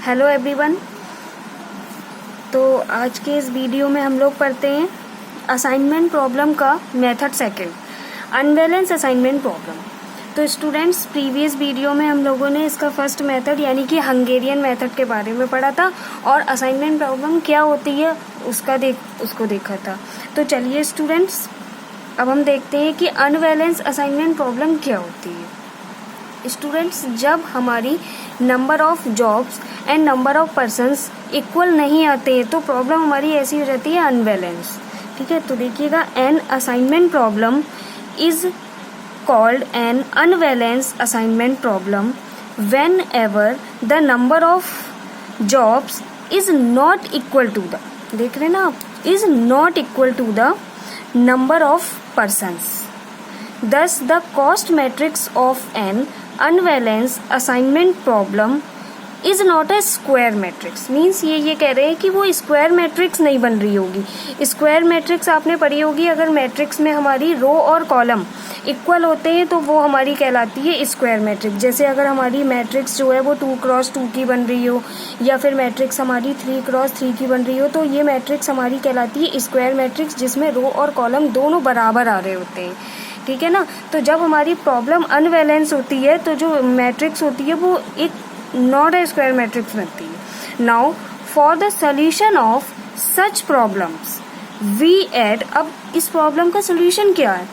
Hello everyone. तो आज के इस वीडियो में हम लोग पढ़ते हैं असाइनमेंट प्रॉब्लम का method second, unbalance assignment problem. तो स्टूडेंट्स, प्रीवियस वीडियो में हम लोगों ने इसका फर्स्ट मेथड यानी कि हंगेरियन मेथड के बारे में पढ़ा था और असाइनमेंट प्रॉब्लम क्या होती है उसको देखा था। तो चलिए स्टूडेंट्स, अब हम देखते हैं कि अनबैलेंस असाइनमेंट प्रॉब्लम क्या होती है। स्टूडेंट्स, जब हमारी number of jobs and number of persons equal नहीं आते हैं तो प्रॉब्लम हमारी ऐसी हो जाती है अनबैलेंस। ठीक है, तो देखिएगा, an assignment problem is called an unbalance assignment problem whenever the number of jobs is not equal to the, देख रहे हैं ना आप, is not equal to the number of persons. Thus, the cost matrix of an unbalanced assignment problem is not a square matrix. Means ये कह रहे हैं कि वो स्क्वायर मैट्रिक्स नहीं बन रही होगी। स्क्वायर मैट्रिक्स आपने पढ़ी होगी, अगर मैट्रिक्स में हमारी रो और कॉलम इक्वल होते हैं तो वो हमारी कहलाती है स्क्वायर मैट्रिक्स। जैसे अगर हमारी मैट्रिक्स जो है वो 2x2 की बन रही हो या फिर मैट्रिक्स हमारी 3x3 की बन रही हो तो ये मैट्रिक्स हमारी कहलाती है स्क्वायर मैट्रिक्स, जिसमें रो और कॉलम दोनों बराबर आ रहे होते हैं। ठीक है ना। तो जब हमारी प्रॉब्लम अनबैलेंस होती है तो जो मैट्रिक्स होती है वो एक नॉट ए स्क्वायर मैट्रिक्स बनती है। Now for the solution of such problems we add, अब इस प्रॉब्लम का सोल्यूशन क्या है?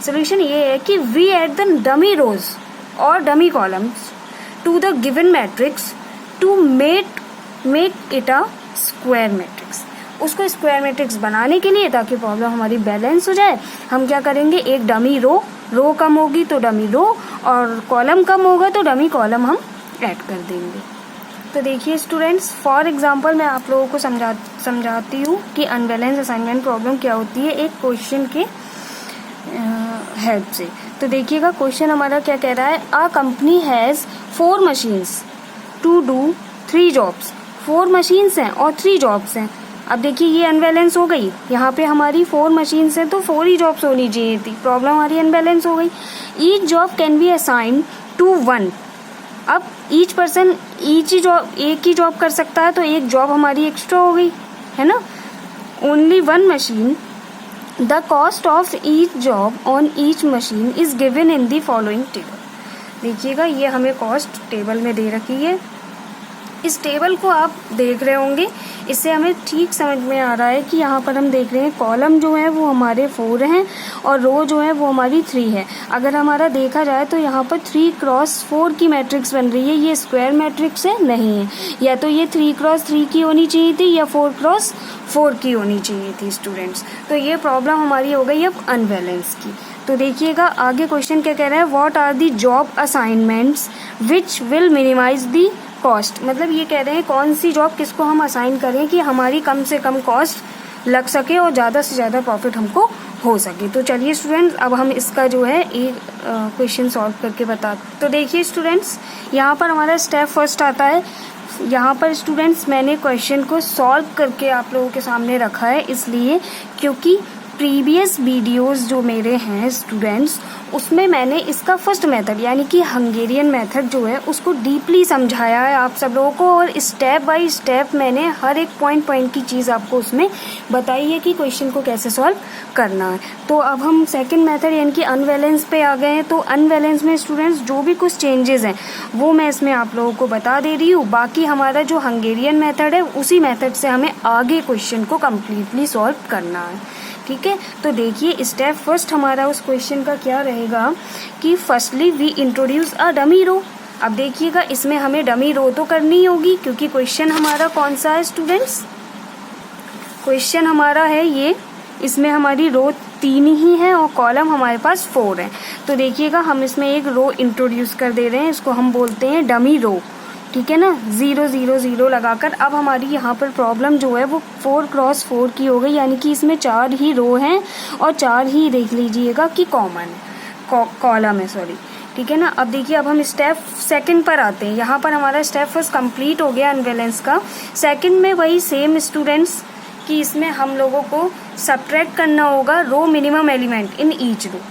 सोल्यूशन ये है कि we add the dummy rows और dummy columns to the given matrix to make it a square matrix. उसको स्क्वायर मैट्रिक्स बनाने के लिए, ताकि प्रॉब्लम हमारी बैलेंस हो जाए, हम क्या करेंगे, एक डमी रो कम होगी तो डमी रो, और कॉलम कम होगा तो डमी कॉलम हम ऐड कर देंगे। तो देखिए स्टूडेंट्स, फॉर एग्जांपल मैं आप लोगों को समझाती हूँ कि अनबैलेंस असाइनमेंट प्रॉब्लम क्या होती है एक क्वेश्चन के हेल्प से। तो देखिएगा, क्वेश्चन हमारा क्या कह रहा है, a company has 4 machines to do 3 jobs. 4 machines हैं और 3 जॉब्स हैं। अब देखिए ये अनबैलेंस हो गई, यहाँ पे हमारी 4 मशीन्स हैं तो 4 ही जॉब्स होनी चाहिए थी, प्रॉब्लम हमारी अनबैलेंस हो गई। Each job can be assign to 1। अब ईच पर्सन एक ही जॉब कर सकता है तो एक जॉब हमारी एक्स्ट्रा हो गई, है ना। Only 1 machine, the cost of each job on each machine is given in the following table. देखिएगा, ये हमें कॉस्ट टेबल में दे रखी है। इस टेबल को आप देख रहे होंगे, इससे हमें ठीक समझ में आ रहा है कि यहाँ पर हम देख रहे हैं कॉलम जो है वो हमारे 4 हैं और रो जो है वो हमारी 3 है। अगर हमारा देखा जाए तो यहाँ पर 3x4 की मैट्रिक्स बन रही है, ये स्क्वायर मैट्रिक्स है नहीं है, या तो ये 3x3 की होनी चाहिए थी या 4x4 की होनी चाहिए थी स्टूडेंट्स। तो ये प्रॉब्लम हमारी हो गई अब अनबैलेंस की। तो देखिएगा आगे क्वेश्चन क्या कह रहा है, what are the job assignments which will minimize the cost. मतलब ये कह रहे हैं कौन सी जॉब किसको हम असाइन करें कि हमारी कम से कम कॉस्ट लग सके और ज़्यादा से ज़्यादा प्रॉफिट हमको हो सके। तो चलिए स्टूडेंट्स, अब हम इसका जो है एक क्वेश्चन सॉल्व करके बताते। तो देखिए स्टूडेंट्स, यहाँ पर हमारा स्टेप फर्स्ट आता है। यहाँ पर स्टूडेंट्स मैंने क्वेश्चन को सॉल्व करके आप लोगों के सामने रखा है, इसलिए क्योंकि प्रीवियस वीडियोस जो मेरे हैं स्टूडेंट्स, उसमें मैंने इसका फर्स्ट मेथड यानी कि हंगेरियन मेथड जो है उसको डीपली समझाया है आप सब लोगों को, और स्टेप बाय स्टेप मैंने हर एक पॉइंट की चीज़ आपको उसमें बताई है कि क्वेश्चन को कैसे सॉल्व करना है। तो अब हम सेकंड मेथड यानी कि अनबैलेंस पे आ गए हैं। तो अनबैलेंस में स्टूडेंट्स जो भी कुछ चेंजेस हैं वो मैं इसमें आप लोगों को बता दे रही हूँ। बाकी हमारा जो हंगेरियन मेथड है उसी मेथड से हमें आगे क्वेश्चन को कम्प्लीटली सॉल्व करना है। ठीक है, तो देखिए स्टेप फर्स्ट हमारा उस क्वेश्चन का क्या रहेगा कि firstly we introduce a dummy row. अब देखिएगा, इसमें हमें डमी रो तो करनी होगी क्योंकि क्वेश्चन हमारा कौन सा है स्टूडेंट्स, क्वेश्चन हमारा है ये, इसमें हमारी रो 3 ही है और कॉलम हमारे पास 4 है। तो देखिएगा, हम इसमें एक रो इंट्रोड्यूस कर दे रहे हैं, इसको हम बोलते हैं डमी रो। ठीक है ना, 0 0 0 लगाकर अब हमारी यहाँ पर प्रॉब्लम जो है वो 4x4 की हो गई, यानी कि इसमें 4 ही रो हैं और 4 ही देख लीजिएगा कि कॉमन है, कॉलम है, सॉरी। ठीक है ना। अब देखिए, अब हम स्टेप सेकंड पर आते हैं। यहाँ पर हमारा स्टेप फर्स्ट कंप्लीट हो गया अनबैलेंस का। सेकंड में वही सेम स्टूडेंट्स कि इसमें हम लोगों को सब्ट्रैक्ट करना होगा row minimum element in each row.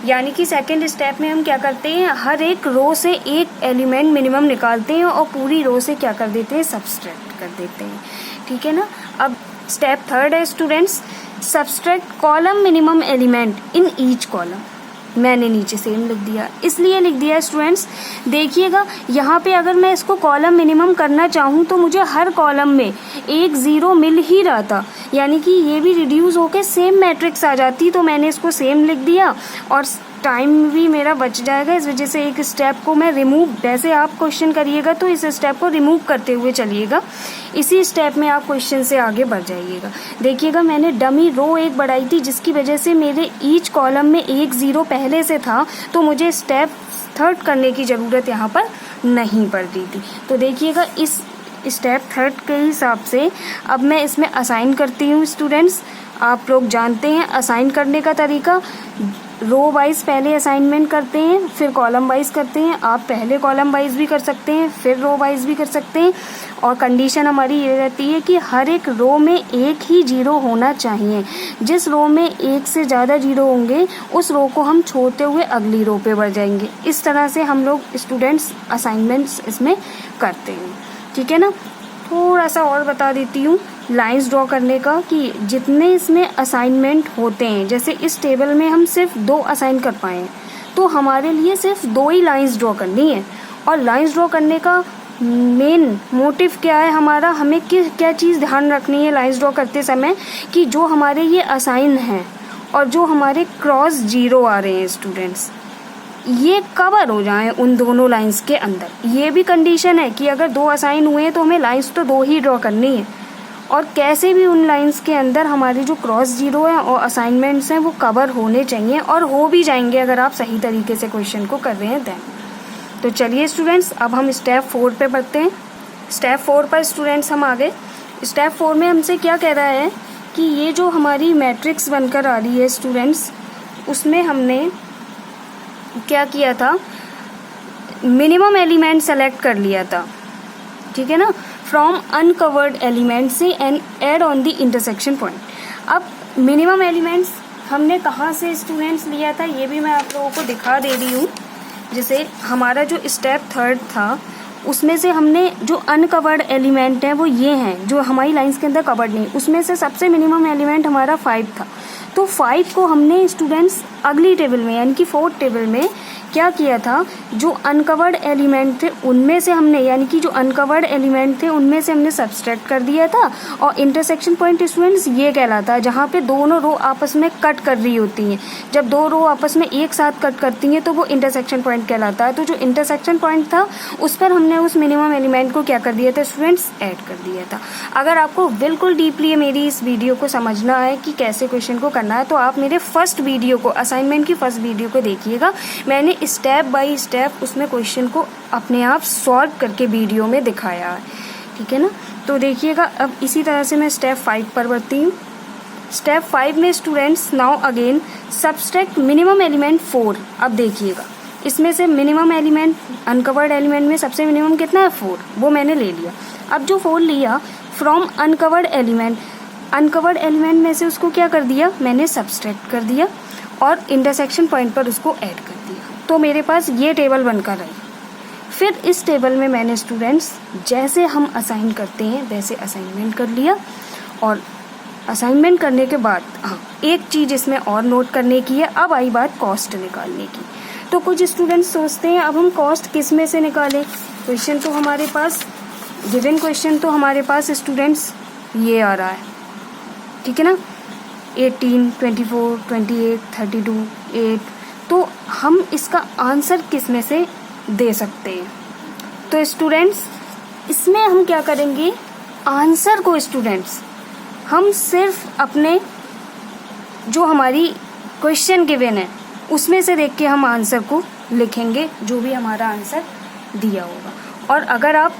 यानी कि सेकंड स्टेप में हम क्या करते हैं, हर एक रो से एक एलिमेंट मिनिमम निकालते हैं और पूरी रो से क्या कर देते हैं, सब्सट्रैक्ट कर देते हैं। ठीक है ना। अब स्टेप थर्ड है students, subtract column minimum element in each column. मैंने नीचे सेम लिख दिया, इसलिए लिख दिया स्टूडेंट्स, देखिएगा यहाँ पे अगर मैं इसको कॉलम मिनिमम करना चाहूँ तो मुझे हर कॉलम में एक ज़ीरो मिल ही रहा था, यानी कि ये भी रिड्यूस होके सेम मैट्रिक्स आ जाती, तो मैंने इसको सेम लिख दिया और टाइम भी मेरा बच जाएगा। इस वजह से एक स्टेप को मैं रिमूव, वैसे आप क्वेश्चन करिएगा तो इस स्टेप को रिमूव करते हुए चलिएगा, इसी स्टेप में आप क्वेश्चन से आगे बढ़ जाइएगा। देखिएगा मैंने डमी रो एक बढ़ाई थी जिसकी वजह से मेरे ईच कॉलम में एक ज़ीरो पहले से था, तो मुझे स्टेप थर्ड करने की ज़रूरत यहाँ पर नहीं पड़ रही थी। तो देखिएगा इस स्टेप थर्ड के हिसाब से अब मैं इसमें असाइन करती हूँ स्टूडेंट्स। आप लोग जानते हैं असाइन करने का तरीका, रो वाइज पहले असाइनमेंट करते हैं फिर कॉलम वाइज करते हैं। आप पहले कॉलम वाइज भी कर सकते हैं फिर रो वाइज भी कर सकते हैं, और कंडीशन हमारी ये रहती है कि हर एक रो में एक ही जीरो होना चाहिए। जिस रो में एक से ज़्यादा जीरो होंगे उस रो को हम छोड़ते हुए अगली रो पे बढ़ जाएंगे। इस तरह से हम लोग स्टूडेंट्स असाइनमेंट्स इसमें करते हैं। ठीक है ना। थोड़ा सा और बता देती हूँ लाइंस ड्रॉ करने का, कि जितने इसमें असाइनमेंट होते हैं, जैसे इस टेबल में हम सिर्फ 2 असाइन कर पाए हैं, तो हमारे लिए सिर्फ 2 ही लाइंस ड्रॉ करनी है। और लाइंस ड्रॉ करने का मेन मोटिव क्या है हमारा, हमें क्या चीज़ ध्यान रखनी है लाइंस ड्रॉ करते समय, कि जो हमारे ये असाइन हैं और जो हमारे क्रॉस जीरो आ रहे हैं स्टूडेंट्स, ये कवर हो जाएं उन दोनों लाइंस के अंदर। ये भी कंडीशन है कि अगर 2 असाइन हुए हैं तो हमें लाइंस तो 2 ही ड्रॉ करनी है, और कैसे भी उन लाइंस के अंदर हमारी जो क्रॉस जीरो है और असाइनमेंट्स हैं वो कवर होने चाहिए, और हो भी जाएंगे अगर आप सही तरीके से क्वेश्चन को कर रहे हैं देन। तो चलिए स्टूडेंट्स अब हम स्टेप 4 पे बढ़ते हैं। स्टेप 4 पर स्टूडेंट्स हम आगे, स्टेप 4 में हमसे क्या कह रहा है कि ये जो हमारी मैट्रिक्स बनकर आ रही है स्टूडेंट्स, उसमें हमने क्या किया था, मिनिमम एलिमेंट सेलेक्ट कर लिया था। ठीक है ना, फ्रॉम अनकवर्ड एलिमेंट से and add on the intersection point. अब मिनिमम एलिमेंट्स हमने कहाँ से स्टूडेंट्स लिया था ये भी मैं आप लोगों को दिखा दे रही हूँ। जैसे हमारा जो स्टेप थर्ड था उसमें से हमने जो अनकवर्ड एलिमेंट हैं वो ये हैं जो हमारी लाइंस के अंदर कवर्ड नहीं, उसमें से सबसे मिनिमम एलिमेंट हमारा 5 था। तो 5 को हमने स्टूडेंट्स अगली टेबल में यानी कि 4th टेबल में क्या किया था, जो अनकवर्ड एलिमेंट थे उनमें से हमने, यानी कि जो अनकवर्ड एलिमेंट थे उनमें से हमने सब्सट्रैक्ट कर दिया था। और इंटरसेक्शन पॉइंट स्टूडेंट्स ये कहलाता है जहाँ पे दोनों रो आपस में कट कर रही होती हैं। जब 2 रो आपस में एक साथ कट करती हैं तो वो इंटरसेक्शन पॉइंट कहलाता है। तो जो इंटरसेक्शन पॉइंट था उस पर हमने उस मिनिमम एलिमेंट को क्या कर दिया था स्टूडेंट्स, ऐड कर दिया था। अगर आपको बिल्कुल डीपली मेरी इस वीडियो को समझना है कि कैसे क्वेश्चन को करना है तो आप मेरे फर्स्ट वीडियो को, असाइनमेंट की फर्स्ट वीडियो को देखिएगा। मैंने स्टेप बाय स्टेप उसमें क्वेश्चन को अपने आप सॉल्व करके वीडियो में दिखाया है। ठीक है ना। तो देखिएगा अब इसी तरह से मैं स्टेप 5 पर बढ़ती हूँ। स्टेप 5 में students now again subtract minimum element 4। अब देखिएगा इसमें से मिनिमम एलिमेंट, अनकवर्ड एलिमेंट में सबसे मिनिमम कितना है 4, वो मैंने ले लिया। अब जो 4 लिया from uncovered element, uncovered element में से उसको क्या कर दिया, मैंने सब्सट्रैक्ट कर दिया और इंटरसेक्शन पॉइंट पर उसको ऐड कर दिया। तो मेरे पास ये टेबल बनकर आई। फिर इस टेबल में मैंने स्टूडेंट्स जैसे हम असाइन करते हैं वैसे असाइनमेंट कर लिया। और असाइनमेंट करने के बाद हाँ एक चीज़ इसमें और नोट करने की है। अब आई बात कॉस्ट निकालने की। तो कुछ स्टूडेंट्स सोचते हैं अब हम कॉस्ट किस में से निकालें, क्वेश्चन तो हमारे पास, गिवन क्वेश्चन तो हमारे पास स्टूडेंट्स ये आ रहा है। ठीक है ना, 18, 24, 28, 32, 8। तो हम इसका आंसर किस में से दे सकते हैं। तो स्टूडेंट्स इसमें हम क्या करेंगे, आंसर को स्टूडेंट्स हम सिर्फ अपने जो हमारी क्वेश्चन गिवन है उसमें से देख के हम आंसर को लिखेंगे, जो भी हमारा आंसर दिया होगा। और अगर आप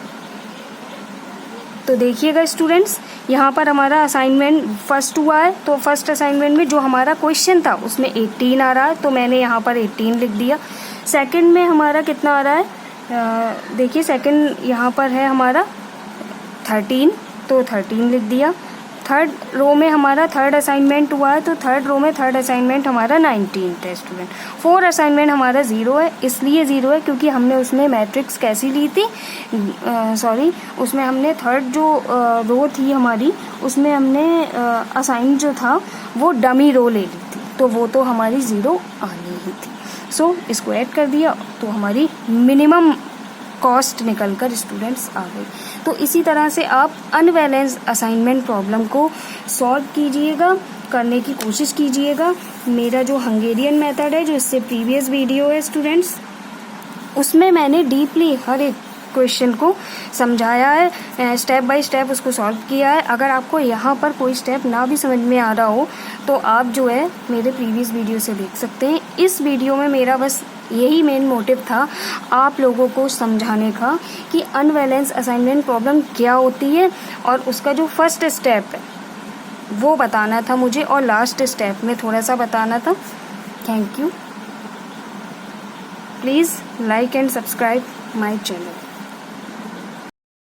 तो देखिएगा स्टूडेंट्स यहाँ पर हमारा असाइनमेंट फर्स्ट हुआ है, तो फर्स्ट असाइनमेंट में जो हमारा क्वेश्चन था उसमें 18 आ रहा है, तो मैंने यहाँ पर 18 लिख दिया। सेकंड में हमारा कितना आ रहा है, देखिए सेकंड यहाँ पर है हमारा 13, तो 13 लिख दिया। थर्ड रो में हमारा थर्ड असाइनमेंट हुआ है, तो थर्ड रो में थर्ड असाइनमेंट हमारा 19 है स्टूडेंट। 4 असाइनमेंट हमारा 0 है, इसलिए 0 है क्योंकि हमने उसमें मैट्रिक्स कैसी ली थी, उसमें हमने थर्ड जो रो थी हमारी, उसमें हमने असाइन जो था वो डमी रो ले ली थी, तो वो तो हमारी 0 आनी ही थी। सो इसको ऐड कर दिया तो हमारी मिनिमम कॉस्ट निकल कर स्टूडेंट्स आ गई। तो इसी तरह से आप अनबैलेंस असाइनमेंट प्रॉब्लम को सॉल्व कीजिएगा, करने की कोशिश कीजिएगा। मेरा जो हंगेरियन मेथड है, जो इससे प्रीवियस वीडियो है स्टूडेंट्स, उसमें मैंने डीपली हर एक क्वेश्चन को समझाया है, स्टेप बाय स्टेप उसको सॉल्व किया है। अगर आपको यहाँ पर कोई स्टेप ना भी समझ में आ रहा हो तो आप जो है मेरे प्रीवियस वीडियो से देख सकते हैं। इस वीडियो में मेरा बस यही मेन मोटिव था आप लोगों को समझाने का कि अनबैलेंस असाइनमेंट प्रॉब्लम क्या होती है, और उसका जो फर्स्ट स्टेप है वो बताना था मुझे, और लास्ट स्टेप में थोड़ा सा बताना था। Thank you. Please like and subscribe my channel.